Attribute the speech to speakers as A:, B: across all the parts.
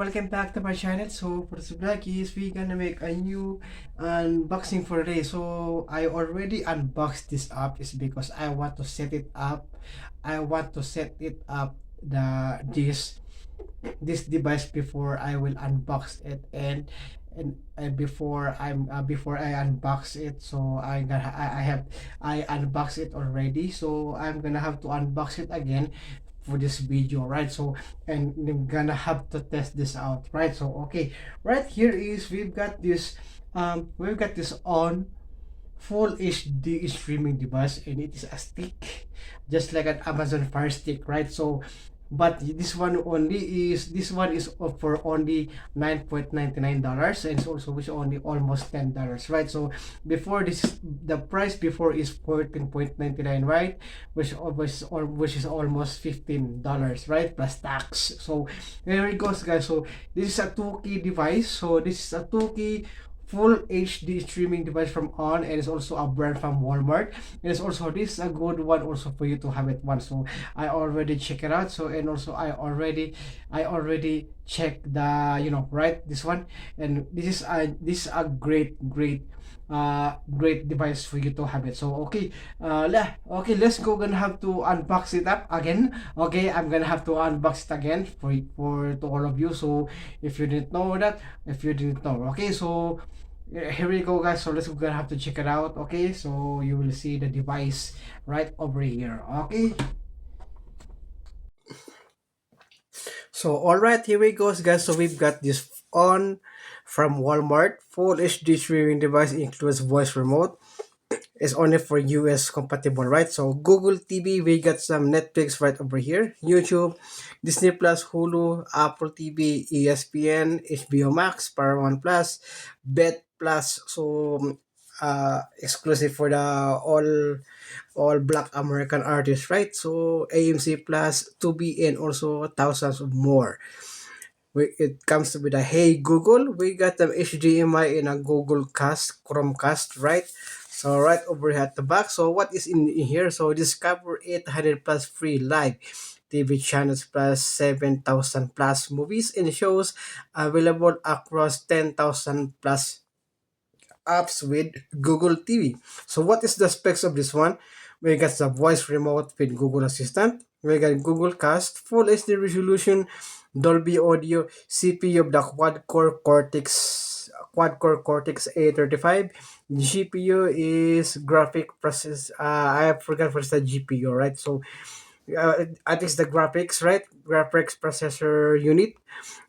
A: welcome back to my channel. So for this vlog is we gonna make a new unboxing for today. So I already unboxed this app is because I want to set it up. I want to set it up the this device before I will unbox it, and before I unbox it, so I unboxed it already, so I'm gonna have to unbox it again for this video, right? So, and I'm gonna have to test this out, right? So okay, right here is we've got this on full HD streaming device, and it is a stick just like an Amazon Fire Stick, right? So but this one is for only $9.99, and it's also which only almost $10, right? So before this, the price before is 14.99, right? Which is almost $15, right, plus tax. So there it goes, guys. So this is a 2-key device. So this is a 2-key full HD streaming device from ONN, and it's also a brand from Walmart. And it's also this is a good one also for you to have it once. So I already check it out. So and also I already check the, right, this one. And this is a great device for you to have it. So okay, okay, let's go. Gonna have to unbox it up again. Okay, I'm gonna have to unbox it again for to all of you. So if you didn't know that, okay, so here we go, guys. So let's gonna have to check it out. Okay, so you will see the device right over here. Okay, so all right, here we go, guys. So we've got this on from Walmart full HD streaming device, includes voice remote. Is only for US compatible, right? So Google TV, we got some Netflix right over here, YouTube, Disney Plus, Hulu, Apple TV, ESPN, HBO Max, Paramount Plus, Bet Plus. So exclusive for the all Black American artists, right? So AMC Plus, Tubi, and also thousands of more. It comes with a Hey Google. We got the HDMI in a Google Cast, Chromecast, right? So right over here at the back. So what is in here? So discover 800 plus free live TV channels plus 7,000 plus movies and shows available across 10,000 plus apps with Google TV. So what is the specs of this one? We got the voice remote with Google Assistant. We got Google Cast, full HD resolution, Dolby Audio, CPU of the quad-core Cortex A35. GPU is graphic process. I forgot what's the GPU, right? So I think it's the graphics, right? Graphics processor unit.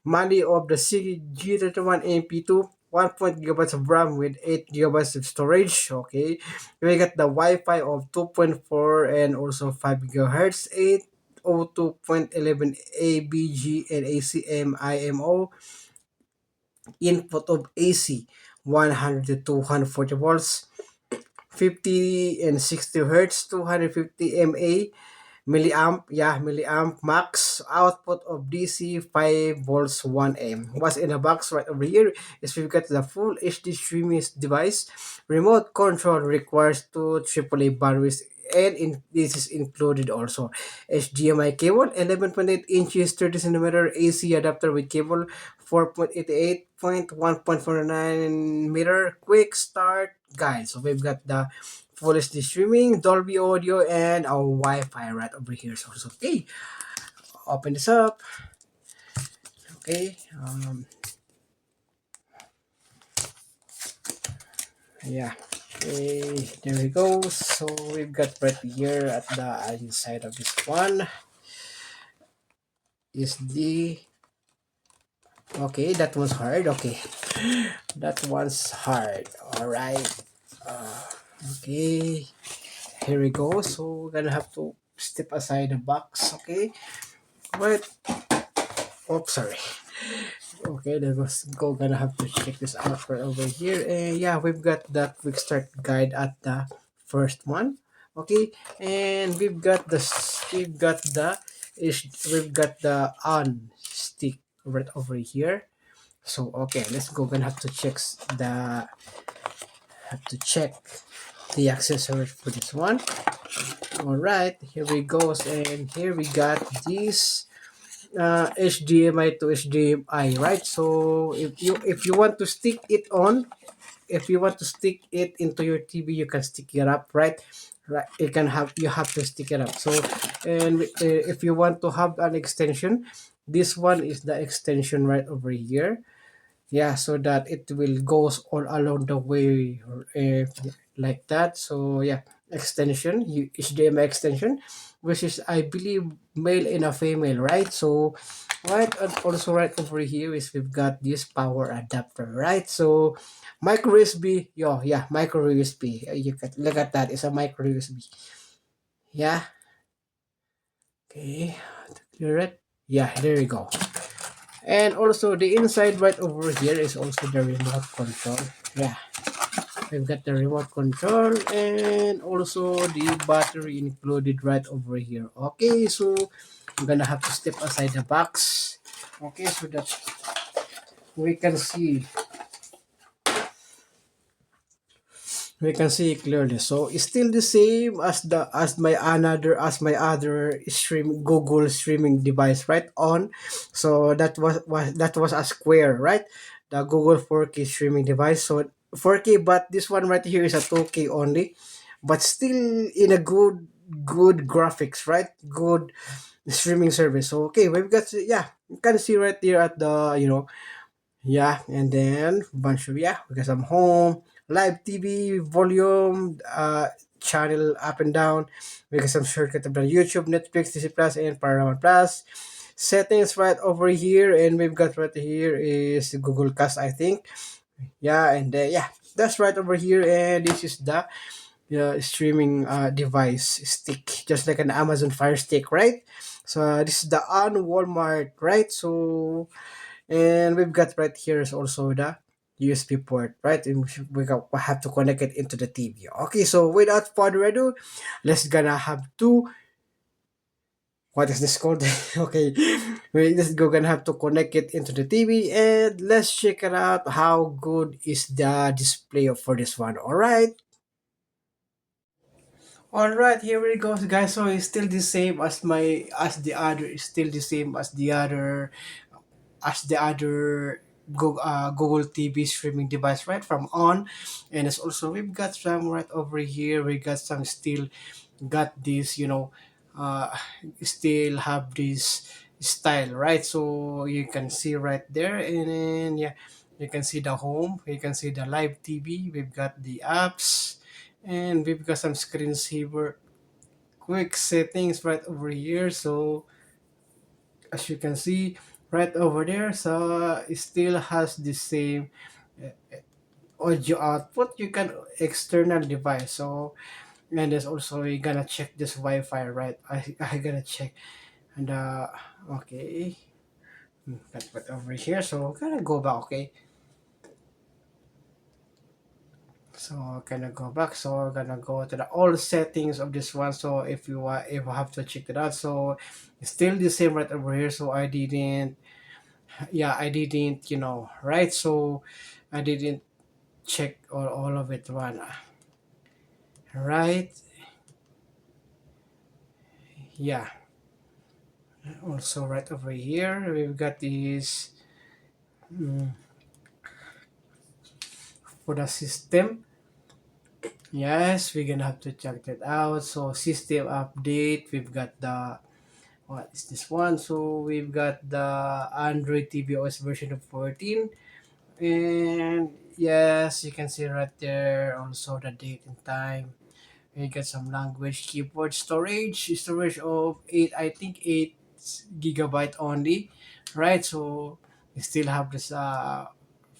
A: Money of the G31 MP2, 1 gigabytes of RAM with 8 gigabytes of storage. Okay, we got the Wi-Fi of 2.4 and also 5 gigahertz, 802.11 ABG and ACM IMO. Input of AC 100 to 240 volts, 50 and 60 hertz, 250 milliamp max. Output of DC 5 volts 1 What's in the box right over here is we've got the full HD streaming device. Remote control requires two AAA batteries, and this is included also HDMI cable, 11.8 inches, 30 centimeter AC adapter with cable, 4.88.1.49 meter quick start guide. So we've got the full HD streaming, Dolby Audio, and our Wi-Fi right over here. So it's okay. Open this up. Okay. Yeah. Okay. There we go. So we've got right here at the inside of this one is the. Okay, that was hard. Okay, that one's hard. All right. Okay. Here we go. So we're gonna have to step aside the box. Okay. Wait. Oh, sorry. Okay, that was go. Gonna have to check this out right over here. And yeah, we've got that quick start guide at the first one. Okay, and we've got the on stick right over here. So okay, let's go. Gonna have to check the accessories for this one. All right, here we go, and here we got this HDMI to HDMI, right? So if you want to stick it on, if you want to stick it into your TV, you can stick it up, right? Right, you have to stick it up. So, and if you want to have an extension, this one is the extension right over here. Yeah, so that it will goes all along the way, like that. So yeah, extension, HDMI extension, which is I believe male and a female, right? So right, and also right over here is we've got this power adapter, right? So micro USB, yeah, micro USB. You can look at that. It's a micro USB. Yeah. Okay. Clear it. Yeah, there you go. And also the inside right over here is also the remote control. Yeah, we've got the remote control and also the battery included right over here. Okay, so I'm gonna have to step aside the box. Okay, so that we can see clearly. So it's still the same as the as my other Google streaming device, right? On. So that was a square, right? The Google 4K streaming device. So 4K, but this one right here is a 2K only, but still in a good graphics, right? Good streaming service. So okay, we've got, yeah, you can see right there at the, yeah, and then bunch of, yeah, because I'm home, live TV, volume, channel up and down, because I'm shortcut of the YouTube, Netflix, Disney Plus, and Paramount Plus. Settings right over here, and we've got right here is Google Cast, I think. Yeah, and yeah, that's right over here, and this is the streaming device stick, just like an Amazon Fire Stick, right? So this is the on Walmart, right? So and we've got right here is also the USB port, right? And we have to connect it into the TV. Okay, so without further ado, let's gonna have to, what is this called? Okay, we just gonna have to connect it into the TV and let's check it out. How good is the display for this one? All right. All right, here we go, guys. So it's still the same as the other. It's still the same as the other Google TV streaming device, right, from on. And it's also we've got some right over here. We got some still got this, uh still have this style, right? So you can see right there, and then yeah, you can see the home, you can see the live TV, we've got the apps, and we've got some screensaver quick settings right over here. So as you can see right over there, so it still has the same audio output. You can external device. So and there's also you gonna check this Wi-Fi, right? I gonna check, and okay. Got put over here, so I'm gonna go back. Okay, so I'm gonna go back. So we're gonna go to the all settings of this one. So if I have to check it out, so it's still the same right over here. So I didn't, right? So I didn't check all of it one, right? Yeah. Also right over here, we've got this, mm, for the system. Yes, we're gonna have to check that out. So system update, we've got the, what is this one? So we've got the Android tvOS version of 14. And yes, you can see right there also the date and time. You get some language, keyboard, storage of 8, I think 8 gigabyte only, right? So you still have this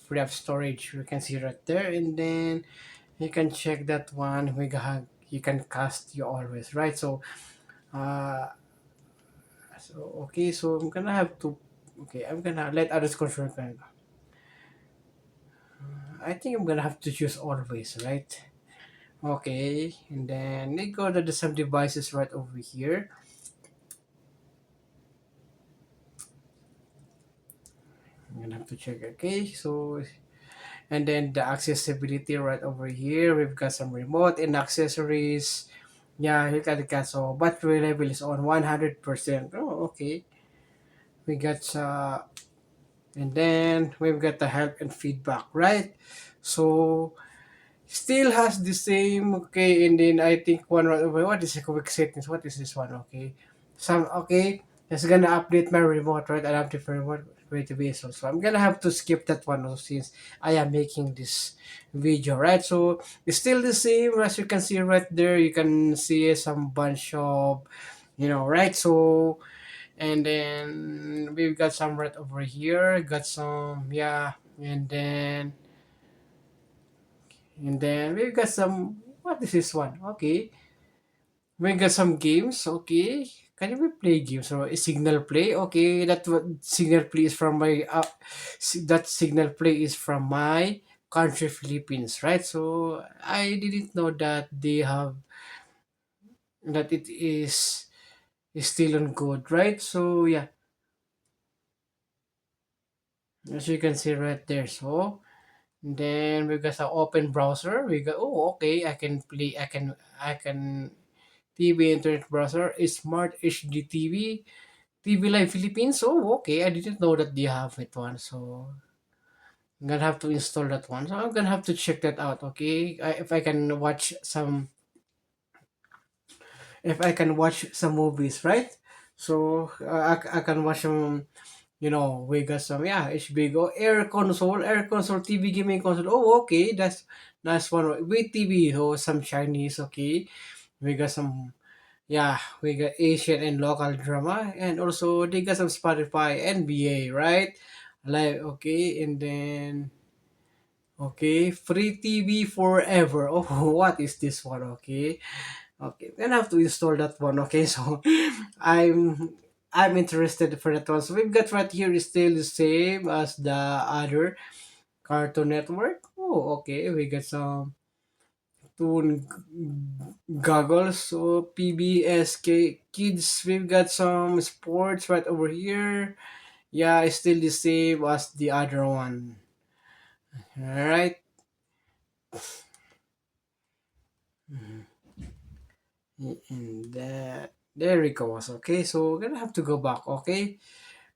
A: free up storage, you can see right there. And then you can check that one. You can cast you always, right? So uh okay, so I'm gonna have to, okay, I'm gonna let others confirm. I think I'm gonna have to choose always, right? Okay, and then they go to the some devices right over here. I'm gonna have to check. Okay, so and then the accessibility right over here. We've got some remote and accessories. Yeah, you got the cat. So battery level is on 100%. Oh, okay. we got and then we've got the help and feedback, right? So still has the same, okay, and then I think what is the quick settings? What is this one? Okay. Some okay. It's gonna update my remote, right? Adaptive remote way to be so I'm gonna have to skip that one since I am making this video, right? So it's still the same as you can see right there. You can see some bunch of right? So and then we've got some right over here, got some, yeah, and then we've got some, what is this one? Okay, we got some games. Okay, can we play games or a signal play? Okay, that what signal play is from my that signal play is from my country, Philippines, right? So I didn't know that they have that it is still on good, right? So yeah, as you can see right there. So then we got the open browser. We got, oh, okay, I can play. I can TV internet browser, a smart HD TV Live Philippines. Oh, okay, I didn't know that they have it one. So I'm gonna have to install that one. So I'm gonna have to check that out. Okay, if I can watch some, if I can watch some movies, right? So I can watch some. We got some, yeah, HBO air console, TV gaming console. Oh, okay, that's one with TV. Oh, some Chinese. Okay, we got some. Yeah, we got Asian and local drama, and also they got some Spotify, NBA, right? Like, okay, and then okay, free TV forever. Oh, what is this one? Okay, okay, then I have to install that one. Okay, so I'm interested for that one. So we've got right here is still the same as the other Cartoon Network. Oh, okay, we got some Toon goggles. So PBSK Kids, we've got some sports right over here. Yeah, it's still the same as the other one. Alright. And there we go. Okay, so we're gonna have to go back. Okay,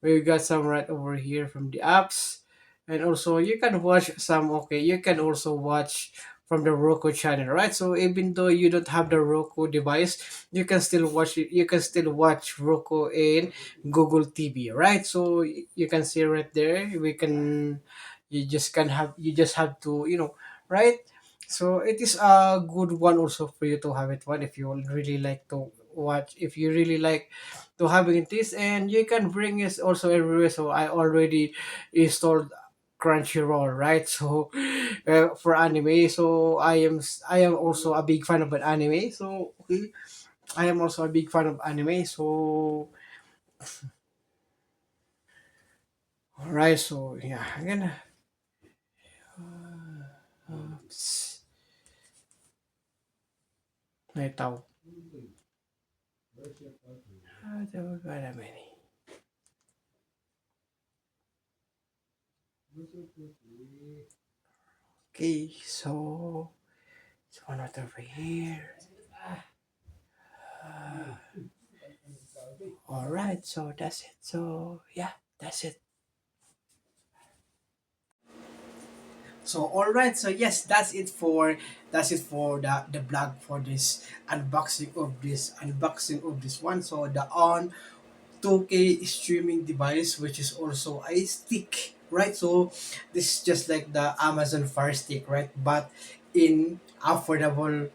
A: we got some right over here from the apps, and also you can watch some. Okay, you can also watch from the Roku channel, right? So even though you don't have the Roku device, you can still watch it. You can still watch Roku in Google TV, right? So you can see right there. We can. You just have to, right? So it is a good one also for you to have it one if you really like to watch. If you really like to having this, and you can bring it also everywhere. So I already installed Crunchyroll, right? So for anime, so I am also a big fan of an anime. So okay, I am also a big fan of anime. So all right, so yeah, I'm gonna. Oops. Ito. Okay, so it's one right over here. All right, so that's it. So yeah, that's it. So all right, so yes, that's it for the blog for this unboxing of this one. So the on 2K streaming device, which is also a stick, right? So this is just like the Amazon Fire Stick, right? But in affordable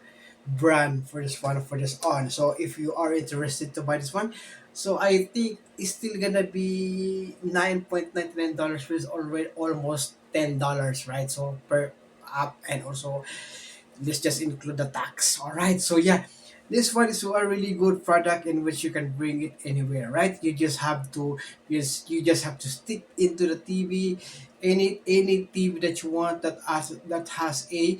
A: brand for this on. So if you are interested to buy this one, so I think it's still gonna be $9.99, which is already almost $10, right? So per app, and also let's just include the tax. All right, so yeah, this one is a really good product in which you can bring it anywhere, right? You just have to stick into the TV, any TV that you want that has a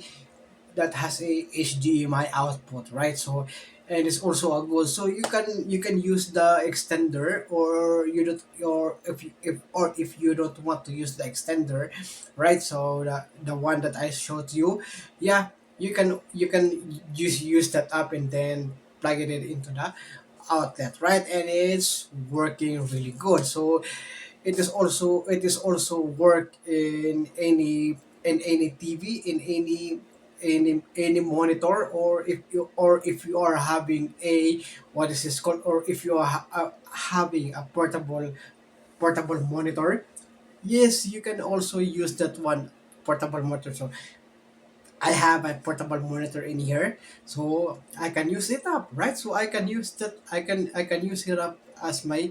A: HDMI output, right? So, and it's also a good. So you can use the extender, or you don't, or if you don't want to use the extender, right? So the one that I showed you, yeah, you can use that up and then plug it into the outlet, right? And it's working really good. So it is also work in any TV, in any monitor, or if you are having a, what is this called, or if you are having a portable monitor. Yes, you can also use that one, portable monitor. So I have a portable monitor in here, so I can use it up, right? So I can use that. I can use it up as my.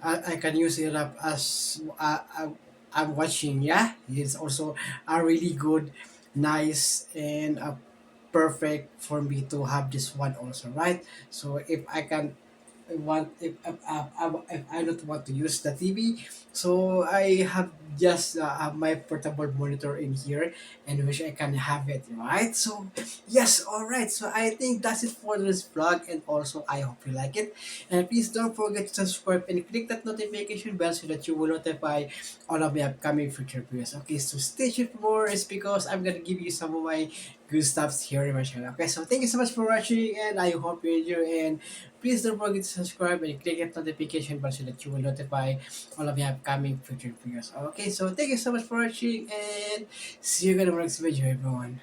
A: I can use it up as I'm watching. Yeah, it's also a really good, nice, and perfect for me to have this one also, right? So if I can want if I don't want to use the TV, so I have just have my portable monitor in here, and wish I can have it, right? So yes, all right. So I think that's it for this vlog, and also I hope you like it. And please don't forget to subscribe and click that notification bell so that you will notify all of my upcoming future videos. Okay, so stay tuned for more. It's because I'm gonna give you some of my good stuffs here in my channel. Okay, so thank you so much for watching, and I hope you enjoy. And please don't forget to subscribe and click that notification bell so that you will notify all of my upcoming future videos. Okay, so thank you so much for watching, and see you again in the next video, everyone.